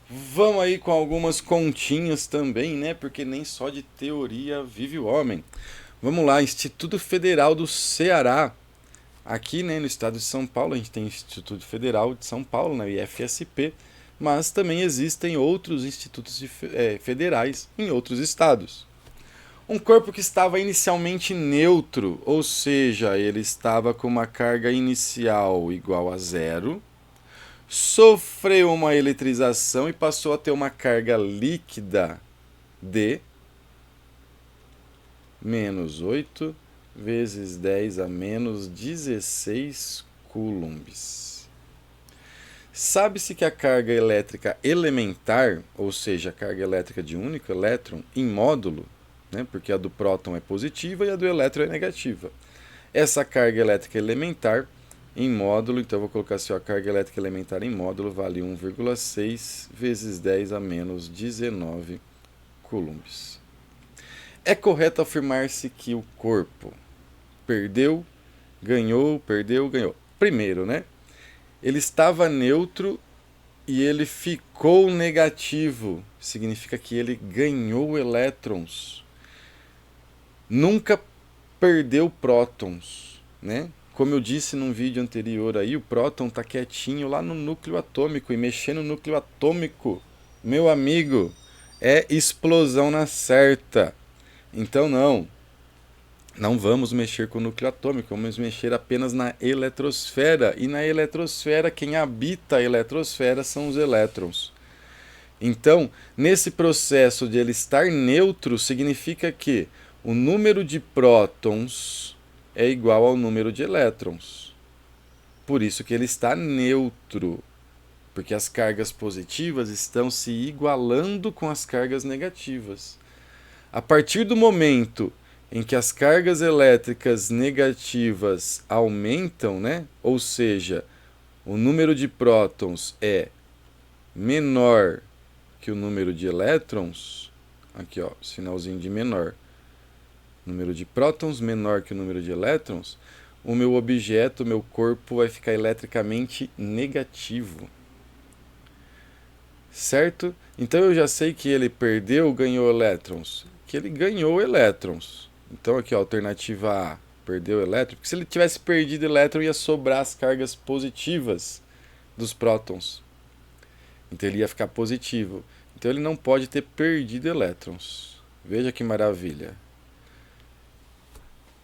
Vamos aí com algumas continhas também, né? Porque nem só de teoria vive o homem. Vamos lá, Instituto Federal do Ceará. Aqui, né, no estado de São Paulo, a gente tem o Instituto Federal de São Paulo, né, o IFSP, mas também existem outros institutos federais em outros estados. Um corpo que estava inicialmente neutro, ou seja, ele estava com uma carga inicial igual a zero, sofreu uma eletrização e passou a ter uma carga líquida de menos 8 vezes 10 a menos 16 coulombs. Sabe-se que a carga elétrica elementar, ou seja, a carga elétrica de um único elétron, em módulo, né, porque a do próton é positiva e a do elétron é negativa. Essa carga elétrica elementar em módulo, então eu vou colocar assim, ó, a carga elétrica elementar em módulo vale 1,6 vezes 10 a menos 19 coulombs. É correto afirmar-se que o corpo perdeu, ganhou, perdeu, ganhou. Primeiro, né? Ele estava neutro e ele ficou negativo. Significa que ele ganhou elétrons. Nunca perdeu prótons, né? Como eu disse num vídeo anterior aí, o próton está quietinho lá no núcleo atômico e mexer no núcleo atômico, meu amigo, é explosão na certa. Então não vamos mexer com o núcleo atômico, vamos mexer apenas na eletrosfera. E na eletrosfera, quem habita a eletrosfera são os elétrons. Então, nesse processo de ele estar neutro, significa que o número de prótons é igual ao número de elétrons. Por isso que ele está neutro, porque as cargas positivas estão se igualando com as cargas negativas. A partir do momento em que as cargas elétricas negativas aumentam, né? Ou seja, o número de prótons é menor que o número de elétrons, aqui ó, sinalzinho de menor, número de prótons menor que o número de elétrons, o meu objeto, o meu corpo vai ficar eletricamente negativo. Certo? Então eu já sei que ele perdeu ou ganhou elétrons. Que ele ganhou elétrons. Então aqui, ó, alternativa A, perdeu elétron. Porque se ele tivesse perdido elétron, ia sobrar as cargas positivas dos prótons. Então ele ia ficar positivo. Então ele não pode ter perdido elétrons. Veja que maravilha.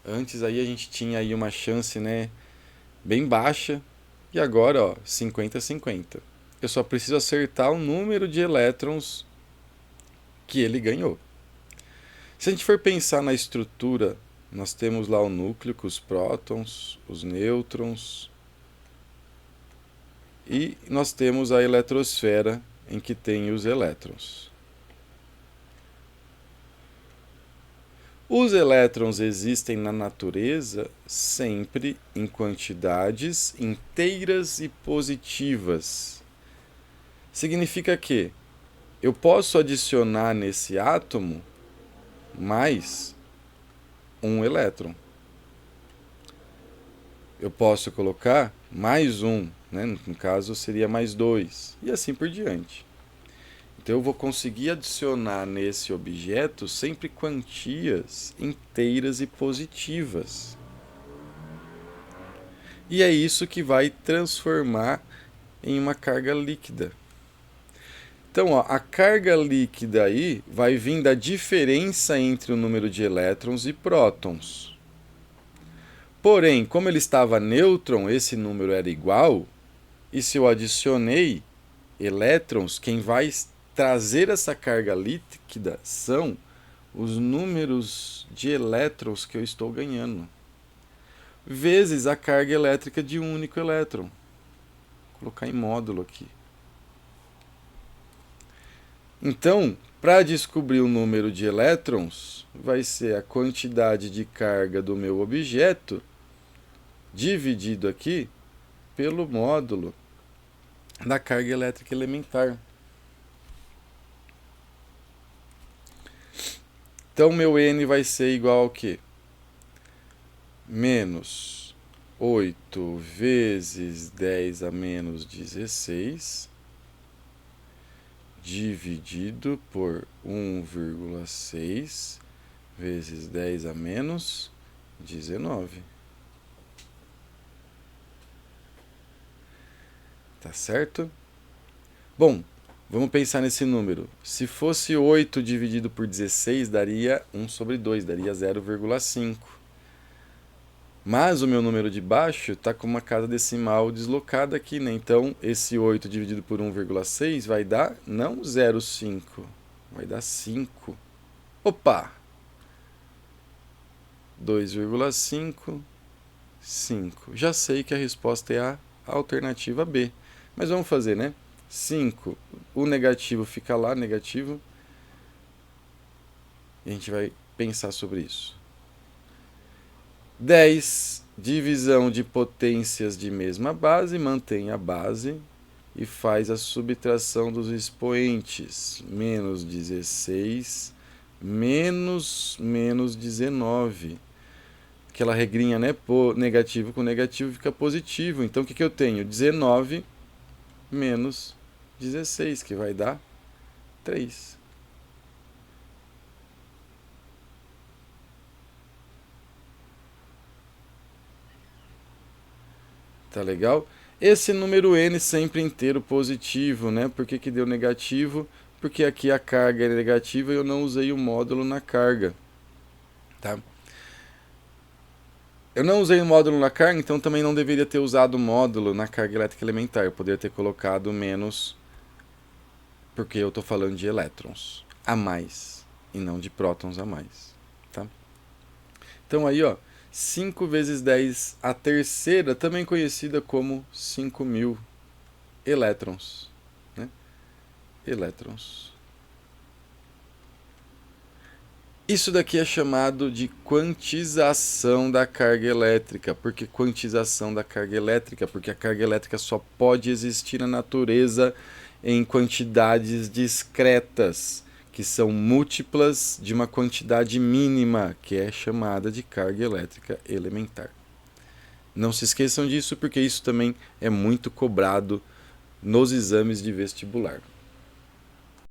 Antes aí a gente tinha aí uma chance, né, bem baixa. E agora, ó, 50-50. Eu só preciso acertar o número de elétrons que ele ganhou. Se a gente for pensar na estrutura, nós temos lá o núcleo com os prótons, os nêutrons, e nós temos a eletrosfera em que tem os elétrons. Os elétrons existem na natureza sempre em quantidades inteiras e positivas. Significa que eu posso adicionar nesse átomo mais um elétron. Eu posso colocar mais um, né? No caso seria mais dois, e assim por diante. Então eu vou conseguir adicionar nesse objeto sempre quantias inteiras e positivas. E é isso que vai transformar em uma carga líquida. Então, ó, a carga líquida aí vai vir da diferença entre o número de elétrons e prótons. Porém, como ele estava nêutron, esse número era igual, e se eu adicionei elétrons, quem vai trazer essa carga líquida são os números de elétrons que eu estou ganhando, vezes a carga elétrica de um único elétron. Vou colocar em módulo aqui. Então, para descobrir o número de elétrons, vai ser a quantidade de carga do meu objeto dividido aqui pelo módulo da carga elétrica elementar. Então, meu N vai ser igual ao quê? Menos 8 vezes 10 a menos 16 dividido por 1,6 vezes 10 a menos 19. Tá certo? Bom, vamos pensar nesse número. Se fosse 8 dividido por 16, daria 1 sobre 2, daria 0,5. Mas o meu número de baixo está com uma casa decimal deslocada aqui, né? Então, esse 8 dividido por 1,6 vai dar, não 0,5, vai dar 5. Opa! 2,5, 5. Já sei que a resposta é a alternativa B. Mas vamos fazer, né? 5, o negativo fica lá, negativo. E a gente vai pensar sobre isso. 10, divisão de potências de mesma base, mantém a base e faz a subtração dos expoentes. Menos 16, menos 19. Aquela regrinha, né? Negativo com negativo fica positivo. Então, o que eu tenho? 19 menos 16, que vai dar 3. Tá legal? Esse número n sempre inteiro positivo, né? Por que deu negativo? Porque aqui a carga é negativa e eu não usei o módulo na carga. Tá? Eu não usei o módulo na carga, então também não deveria ter usado o módulo na carga elétrica elementar. Eu poderia ter colocado menos, porque eu estou falando de elétrons a mais e não de prótons a mais. Tá? Então aí, ó, 5 vezes 10 a terceira, também conhecida como 5.000 elétrons. Né? Elétrons. Isso daqui é chamado de quantização da carga elétrica. Por que quantização da carga elétrica? Porque a carga elétrica só pode existir na natureza em quantidades discretas, que são múltiplas de uma quantidade mínima, que é chamada de carga elétrica elementar. Não se esqueçam disso, porque isso também é muito cobrado nos exames de vestibular.